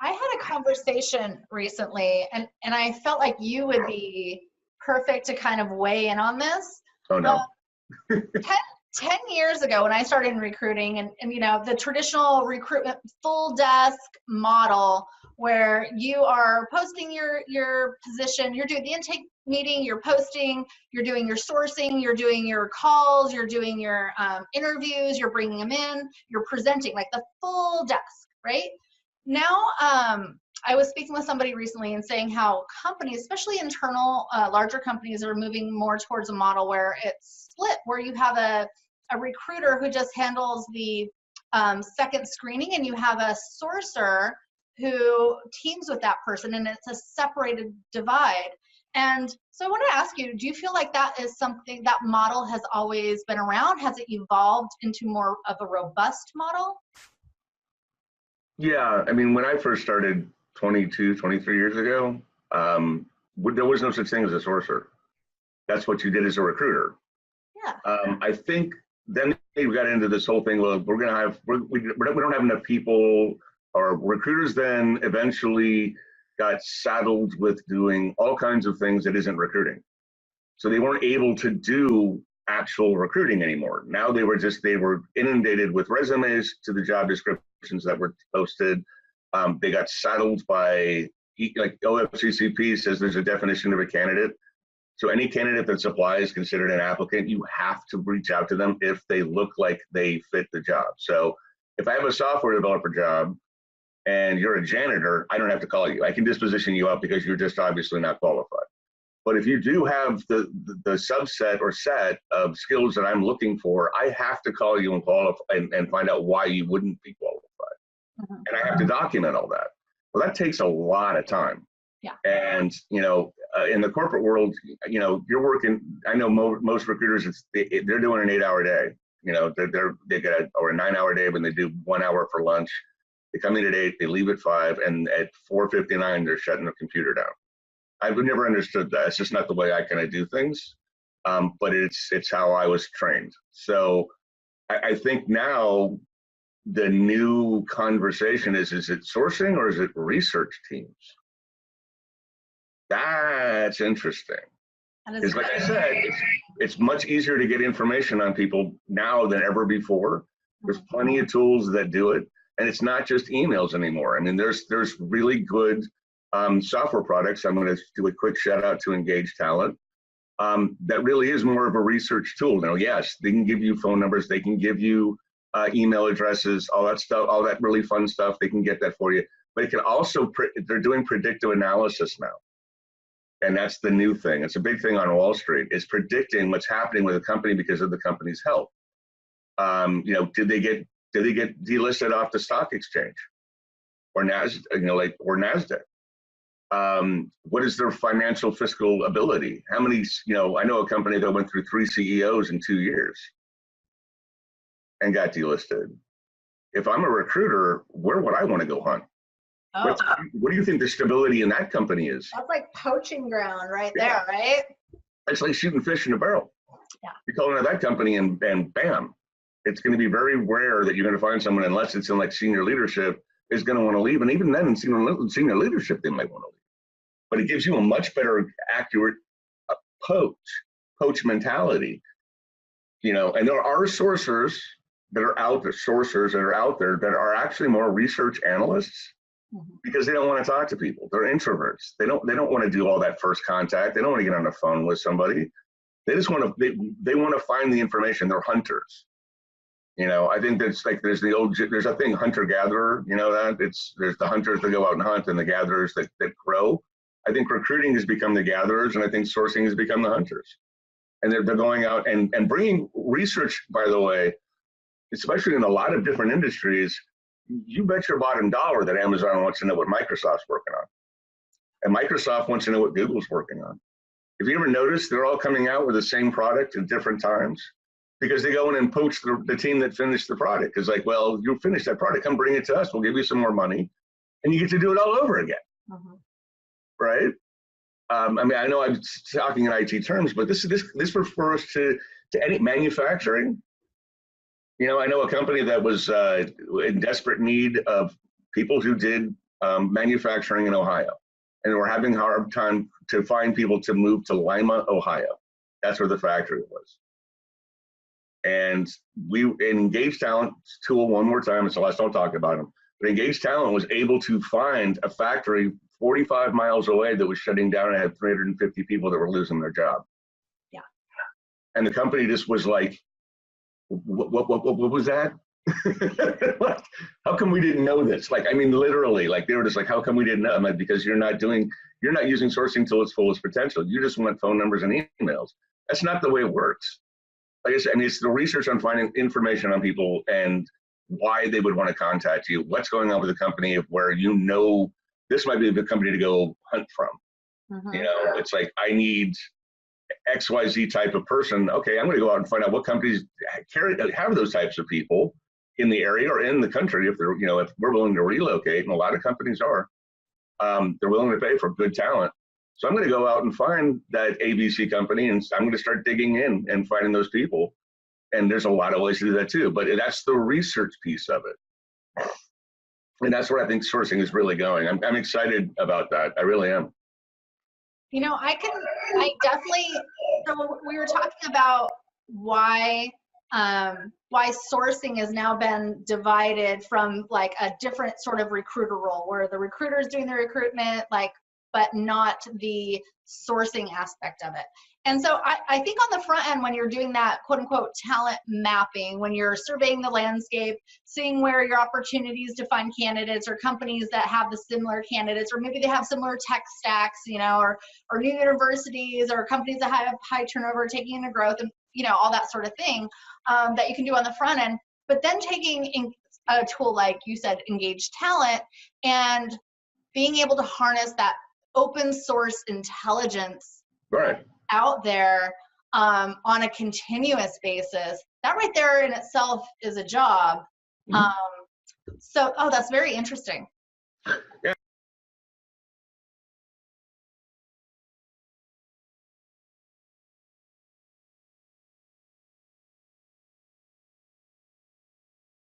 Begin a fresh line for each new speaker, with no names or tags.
I had a conversation recently, and I felt like you would be perfect to kind of weigh in on this.
Oh, no.
10 years ago when I started in recruiting, and you know, the traditional recruitment full desk model where you are posting your position, you're doing the intake meeting, you're posting, you're doing your sourcing, you're doing your calls, you're doing your interviews, you're bringing them in, you're presenting, like the full desk, right? Now, I was speaking with somebody recently and saying how companies, especially internal, larger companies, are moving more towards a model where it's split, where you have a recruiter who just handles the second screening, and you have a sourcer who teams with that person, and it's a separated divide. And so I want to ask you, do you feel like that is something, that model has always been around? Has it evolved into more of a robust model?
Yeah, I mean, when I first started 22, 23 years ago, there was no such thing as a sourcer. That's what you did as a recruiter.
Yeah.
I think then we got into this whole thing, well, we don't have enough people, or recruiters then eventually got saddled with doing all kinds of things that isn't recruiting. So they weren't able to do actual recruiting anymore. Now they were inundated with resumes to the job descriptions that were posted. They got saddled by, like OFCCP says there's a definition of a candidate. So any candidate that applies is considered an applicant. You have to reach out to them if they look like they fit the job. So if I have a software developer job and you're a janitor, I don't have to call you. I can disposition you up because you're just obviously not qualified. But if you do have the subset or set of skills that I'm looking for, I have to call you and qualify and find out why you wouldn't be qualified.
Mm-hmm.
And I have to document all that. Well, that takes a lot of time.
Yeah.
And, you know, in the corporate world, you know, you're working, I know most recruiters, they're doing an 8-hour day. You know, they get a 9-hour day, but they do 1 hour for lunch. They come in at 8, they leave at 5, and at 4:59, they're shutting the computer down. I've never understood that. It's just not the way I kind of do things, but it's how I was trained. So I think now the new conversation is it sourcing or is it research teams? That's interesting. Because like I said, it's much easier to get information on people now than ever before. There's plenty of tools that do it, and it's not just emails anymore. I mean, there's really good software products. I'm going to do a quick shout out to Engage Talent. That really is more of a research tool. Now, yes, they can give you phone numbers, they can give you email addresses, all that stuff, all that really fun stuff. They can get that for you. But it can also, they're doing predictive analysis now. And that's the new thing. It's a big thing on Wall Street. It's predicting what's happening with a company because of the company's health. You know, did they get delisted off the stock exchange, or NASDAQ? What is their financial fiscal ability? How many? You know, I know a company that went through 3 CEOs in 2 years and got delisted. If I'm a recruiter, where would I want to go hunt?
Oh.
What do you think the stability in that company is?
That's like poaching ground right there, right?
It's like shooting fish in a barrel.
Yeah.
You call into that company and bam, it's going to be very rare that you're going to find someone, unless it's in like senior leadership, is going to want to leave. And even then in senior leadership, they might want to leave. But it gives you a much better, accurate poach mentality. You know, and there are sourcers that are out there, that are actually more research analysts. Because they don't want to talk to people. They're introverts. They don't want to do all that first contact. They don't want to get on the phone with somebody. They just want to, they want to find the information. They're hunters. You know, I think that's like, there's a thing, hunter-gatherer, you know that? There's the hunters that go out and hunt and the gatherers that grow. I think recruiting has become the gatherers, and I think sourcing has become the hunters. And they're going out and bringing research, by the way, especially in a lot of different industries. You bet your bottom dollar that Amazon wants to know what Microsoft's working on. And Microsoft wants to know what Google's working on. If you ever notice, they're all coming out with the same product at different times, because they go in and poach the team that finished the product. It's like, well, you finished that product, come bring it to us. We'll give you some more money. And you get to do it all over again. Right? I mean, I know I'm talking in IT terms, but this refers to any manufacturing. You know, I know a company that was in desperate need of people who did manufacturing in Ohio. And we're having a hard time to find people to move to Lima, Ohio. That's where the factory was. And we Engage Talent tool, one more time, and Celeste, don't talk about them, but Engage Talent was able to find a factory 45 miles away that was shutting down and had 350 people that were losing their job.
Yeah.
And the company just was like, what was that? How come we didn't know this? Like, I mean, literally, like they were just like, how come we didn't know? I'm like, because you're not using sourcing to its fullest potential. You just want phone numbers and emails. That's not the way it works. Like I said, I mean, it's the research on finding information on people and why they would want to contact you, what's going on with the company, where this might be a good company to go hunt from.
Mm-hmm.
It's like, I need XYZ type of person. Okay, I'm going to go out and find out what companies have those types of people in the area or in the country. If they're, if we're willing to relocate, and a lot of companies are, they're willing to pay for good talent. So I'm going to go out and find that ABC company, and I'm going to start digging in and finding those people. And there's a lot of ways to do that too, but that's the research piece of it. And that's where I think sourcing is really going. I'm excited about that. I really am.
I definitely, so we were talking about why sourcing has now been divided from like a different sort of recruiter role, where the recruiter is doing the recruitment, but not the sourcing aspect of it. And so I think on the front end, when you're doing that quote unquote talent mapping, when you're surveying the landscape, seeing where your opportunities to find candidates or companies that have the similar candidates, or maybe they have similar tech stacks, or new universities or companies that have high turnover taking into growth, and all that sort of thing that you can do on the front end. But then taking a tool like you said, Engage Talent, and being able to harness that open source intelligence out there on a continuous basis, that right there in itself is a job. So, that's very interesting.